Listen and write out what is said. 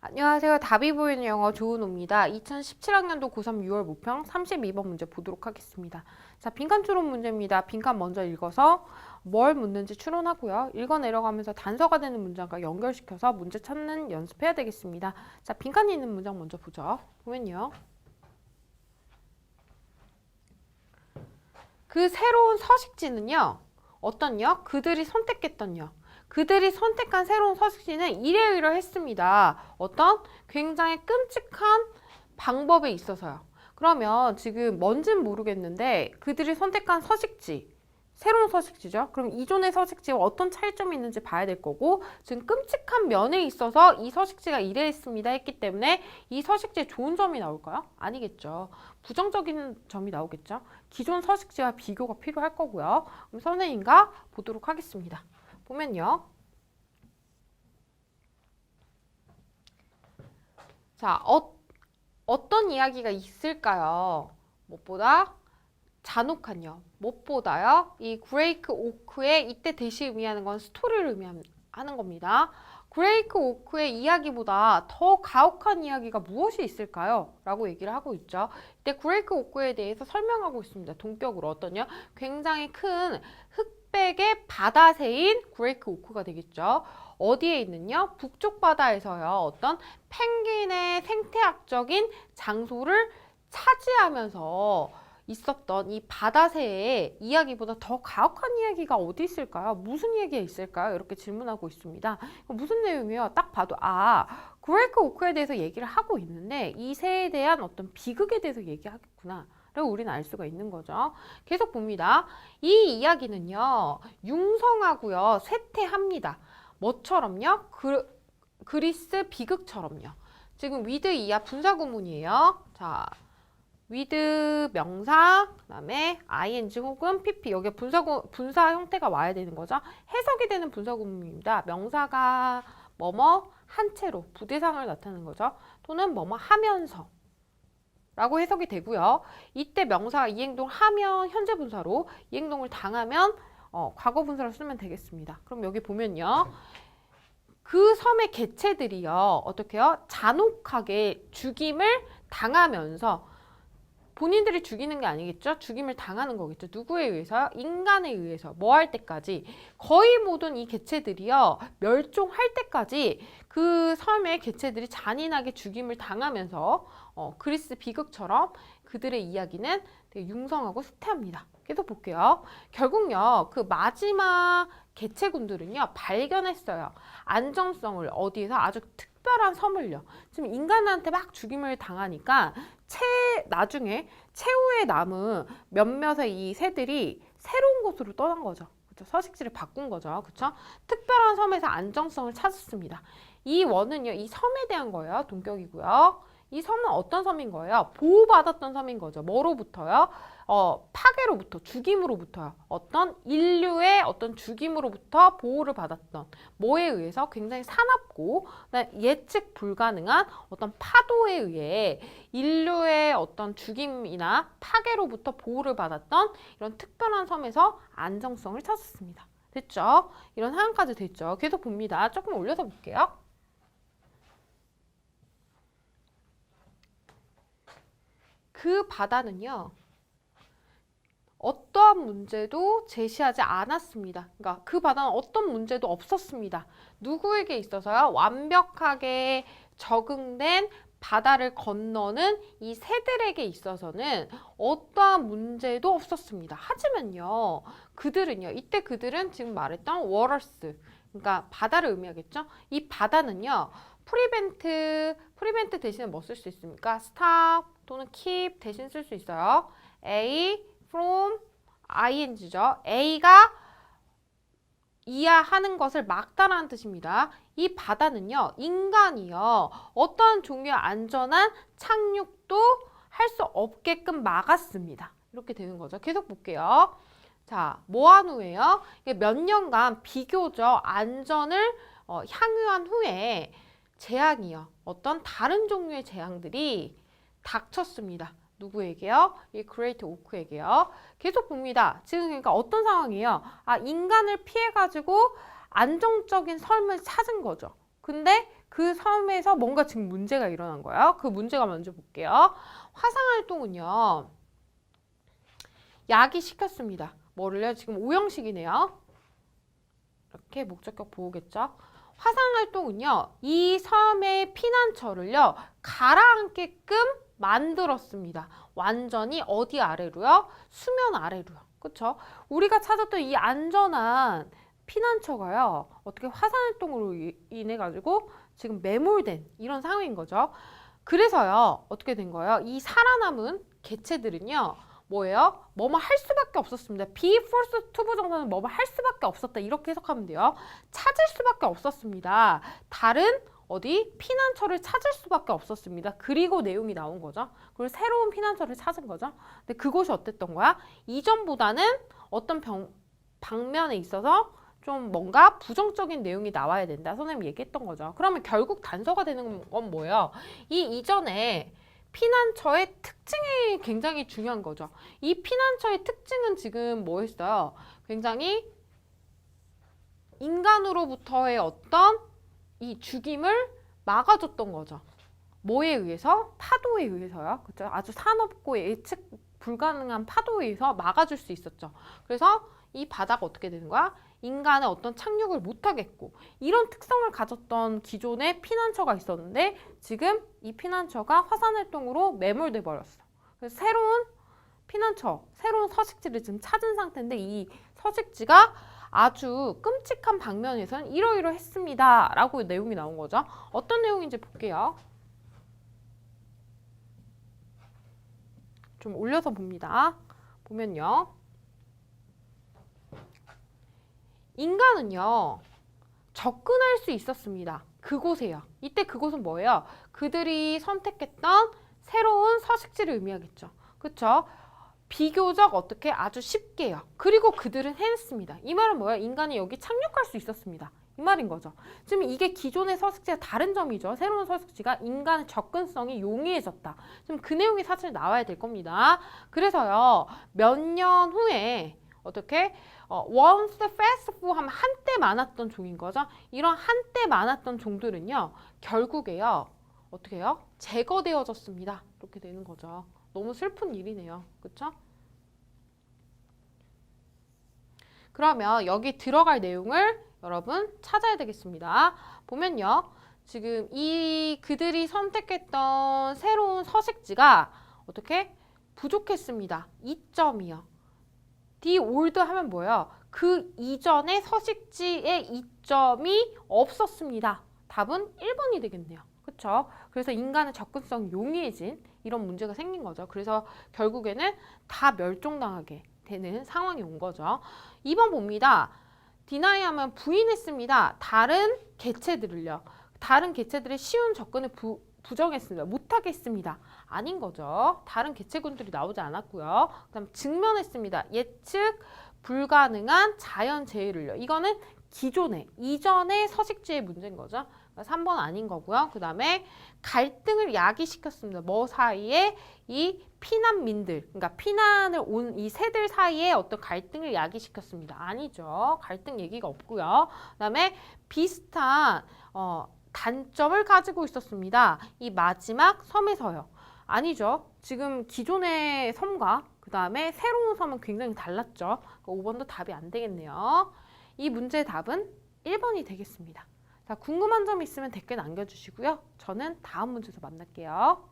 안녕하세요. 답이 보이는 영어 조은호입니다. 2017학년도 고3 6월 모평 32번 문제 보도록 하겠습니다. 자, 빈칸 추론 문제입니다. 빈칸 먼저 읽어서 뭘 묻는지 추론하고요. 읽어 내려가면서 단서가 되는 문장과 연결시켜서 문제 찾는 연습해야 되겠습니다. 자, 빈칸이 있는 문장 먼저 보죠. 보면요. 그 새로운 서식지는요. 어떤요? 그들이 선택했던요. 그들이 선택한 새로운 서식지는 이러이러했습니다. 어떤 굉장히 끔찍한 방법에 있어서요. 그러면 지금 뭔진 모르겠는데 그들이 선택한 서식지, 새로운 서식지죠. 그럼 이전의 서식지와 어떤 차이점이 있는지 봐야 될 거고 지금 끔찍한 면에 있어서 이 서식지가 이래했습니다 했기 때문에 이 서식지에 좋은 점이 나올까요? 아니겠죠. 부정적인 점이 나오겠죠. 기존 서식지와 비교가 필요할 거고요. 그럼 선생님과 보도록 하겠습니다. 보면요. 자, 어떤 이야기가 있을까요? 무엇보다 잔혹한요. 무엇보다요. 이 그레이크 오크의 이때 대시 의미하는 건 스토리를 의미하는 겁니다. 그레이크 오크의 이야기보다 더 가혹한 이야기가 무엇이 있을까요? 라고 얘기를 하고 있죠. 이때 그레이크 오크에 대해서 설명하고 있습니다. 동격으로 어떠냐? 굉장히 큰 흑백의 바다새인 그레이크 오크가 되겠죠. 어디에 있느냐? 북쪽 바다에서요. 어떤 펭귄의 생태학적인 장소를 차지하면서 있었던 이 바다새의 이야기보다 더 가혹한 이야기가 어디 있을까요? 무슨 이야기가 있을까요? 이렇게 질문하고 있습니다. 무슨 내용이에요? 딱 봐도 그레이크 오크에 대해서 얘기를 하고 있는데 이 새에 대한 어떤 비극에 대해서 얘기하겠구나. 라고 우리는 알 수가 있는 거죠. 계속 봅니다. 이 이야기는요. 융성하고요. 쇠퇴합니다. 뭐처럼요? 그리스 비극처럼요. 지금 with 이하 분사구문이에요. 자, with 명사, 그 다음에 ing 혹은 pp. 여기에 분사 형태가 와야 되는 거죠. 해석이 되는 분사구문입니다. 명사가 뭐뭐 한 채로 부대상을 나타내는 거죠. 또는 뭐뭐 하면서 라고 해석이 되고요. 이때 명사가 이 행동을 하면 현재 분사로, 이 행동을 당하면 과거 분사로 쓰면 되겠습니다. 그럼 여기 보면요. 그 섬의 개체들이요. 어떻게 해요? 잔혹하게 죽임을 당하면서 본인들이 죽이는 게 아니겠죠? 죽임을 당하는 거겠죠. 누구에 의해서요? 인간에 의해서. 뭐 할 때까지? 거의 모든 이 개체들이요. 멸종할 때까지 그 섬의 개체들이 잔인하게 죽임을 당하면서 그리스 비극처럼 그들의 이야기는 되게 융성하고 쇠퇴합니다. 계속 볼게요. 결국요. 그 마지막 개체군들은요. 발견했어요. 안정성을 어디에서 아주 특별한 섬을요. 지금 인간한테 막 죽임을 당하니까 나중에 최후에 남은 몇몇의 이 새들이 새로운 곳으로 떠난 거죠. 그렇죠? 서식지를 바꾼 거죠. 그렇죠? 특별한 섬에서 안정성을 찾았습니다. 이 원은요. 이 섬에 대한 거예요. 동격이고요. 이 섬은 어떤 섬인 거예요? 보호받았던 섬인 거죠. 뭐로부터요? 파괴로부터, 죽임으로부터요. 어떤 인류의 어떤 죽임으로부터 보호를 받았던 뭐에 의해서 굉장히 사납고 예측 불가능한 어떤 파도에 의해 인류의 어떤 죽임이나 파괴로부터 보호를 받았던 이런 특별한 섬에서 안정성을 찾았습니다. 됐죠? 이런 상황까지 됐죠. 계속 봅니다. 조금 올려서 볼게요. 그 바다는요. 어떠한 문제도 제시하지 않았습니다. 그러니까 그 바다는 어떤 문제도 없었습니다. 누구에게 있어서요? 완벽하게 적응된 바다를 건너는 이 새들에게 있어서는 어떠한 문제도 없었습니다. 하지만요. 그들은요. 이때 그들은 지금 말했던 waters, 그러니까 바다를 의미하겠죠? 이 바다는요. 프리벤트 대신에 뭐 쓸 수 있습니까? stop 또는 keep 대신 쓸 수 있어요. from ing죠. A가 이하하는 것을 막다라는 뜻입니다. 이 바다는요. 인간이요. 어떠한 종류의 안전한 착륙도 할 수 없게끔 막았습니다. 이렇게 되는 거죠. 계속 볼게요. 자, 뭐한 후에요? 몇 년간 비교적 안전을 향유한 후에 재앙이요. 어떤 다른 종류의 재앙들이 닥쳤습니다. 누구에게요? 이 그레이트 오크에게요. 계속 봅니다. 지금 그러니까 어떤 상황이에요? 인간을 피해가지고 안정적인 삶을 찾은 거죠. 근데 그 섬에서 뭔가 지금 문제가 일어난 거예요. 그 문제가 먼저 볼게요. 화상활동은요. 야기시켰습니다. 뭐를요? 지금 오형식이네요. 이렇게 목적격 보호겠죠. 화상활동은요. 이 섬의 피난처를요. 가라앉게끔 만들었습니다. 완전히 어디 아래로요? 수면 아래로요. 그쵸? 우리가 찾았던 이 안전한 피난처가요. 어떻게 화산활동으로 인해 가지고 지금 매몰된 이런 상황인 거죠. 그래서요. 어떻게 된 거예요? 이 살아남은 개체들은요. 뭐예요? 뭐뭐 할 수밖에 없었습니다. be forced to 부정사는 뭐뭐 할 수밖에 없었다. 이렇게 해석하면 돼요. 찾을 수밖에 없었습니다. 다른 어디 피난처를 찾을 수밖에 없었습니다. 그리고 내용이 나온 거죠. 그리고 새로운 피난처를 찾은 거죠. 근데 그것이 어땠던 거야? 이전보다는 어떤 방면에 있어서 좀 뭔가 부정적인 내용이 나와야 된다. 선생님이 얘기했던 거죠. 그러면 결국 단서가 되는 건 뭐예요? 이 이전에 피난처의 특징이 굉장히 중요한 거죠. 이 피난처의 특징은 지금 뭐였어요? 굉장히 인간으로부터의 어떤 이 죽임을 막아줬던 거죠. 뭐에 의해서? 파도에 의해서요. 그렇죠? 아주 사납고 예측 불가능한 파도에 의해서 막아줄 수 있었죠. 그래서 이 바다가 어떻게 되는 거야? 인간의 어떤 착륙을 못하겠고 이런 특성을 가졌던 기존의 피난처가 있었는데 지금 이 피난처가 화산활동으로 매몰돼 버렸어. 그래서 새로운 피난처, 새로운 서식지를 지금 찾은 상태인데 이 서식지가 아주 끔찍한 방면에서는 이러이러했습니다. 라고 내용이 나온 거죠. 어떤 내용인지 볼게요. 좀 올려서 봅니다. 보면요. 인간은요. 접근할 수 있었습니다. 그곳에요. 이때 그곳은 뭐예요? 그들이 선택했던 새로운 서식지를 의미하겠죠. 그렇죠? 비교적 어떻게 아주 쉽게요. 그리고 그들은 해냈습니다. 이 말은 뭐예요? 인간이 여기 착륙할 수 있었습니다. 이 말인 거죠. 지금 이게 기존의 서식지와 다른 점이죠. 새로운 서식지가 인간의 접근성이 용이해졌다. 지금 그 내용이 사실 나와야 될 겁니다. 그래서요. 몇 년 후에 어떻게 once fast food 하면 한때 많았던 종인 거죠. 이런 한때 많았던 종들은요. 결국에요. 어떻게 해요? 제거되어졌습니다. 이렇게 되는 거죠. 너무 슬픈 일이네요. 그렇죠? 그러면 여기 들어갈 내용을 여러분 찾아야 되겠습니다. 보면요. 지금 이 그들이 선택했던 새로운 서식지가 어떻게? 부족했습니다. 2점이요. the old 하면 뭐예요? 그 이전의 서식지의 이점이 없었습니다. 답은 1번이 되겠네요. 그렇죠? 그래서 인간의 접근성이 용이해진 이런 문제가 생긴 거죠. 그래서 결국에는 다 멸종당하게 되는 상황이 온 거죠. 2번 봅니다. deny 하면 부인했습니다. 다른 개체들을요. 다른 개체들의 쉬운 접근을 부정했습니다. 못하겠습니다. 아닌 거죠. 다른 개체군들이 나오지 않았고요. 그 다음 직면했습니다. 예측 불가능한 자연재해를요. 이거는 기존의, 이전의 서식지의 문제인 거죠. 3번 아닌 거고요. 그 다음에 갈등을 야기시켰습니다. 뭐 사이에? 이 피난민들, 그러니까 피난을 온 이 새들 사이에 어떤 갈등을 야기시켰습니다. 아니죠. 갈등 얘기가 없고요. 그 다음에 비슷한 단점을 가지고 있었습니다. 이 마지막 섬에서요. 아니죠. 지금 기존의 섬과 그 다음에 새로운 섬은 굉장히 달랐죠. 5번도 답이 안 되겠네요. 이 문제의 답은 1번이 되겠습니다. 자, 궁금한 점 있으면 댓글 남겨주시고요. 저는 다음 문제에서 만날게요.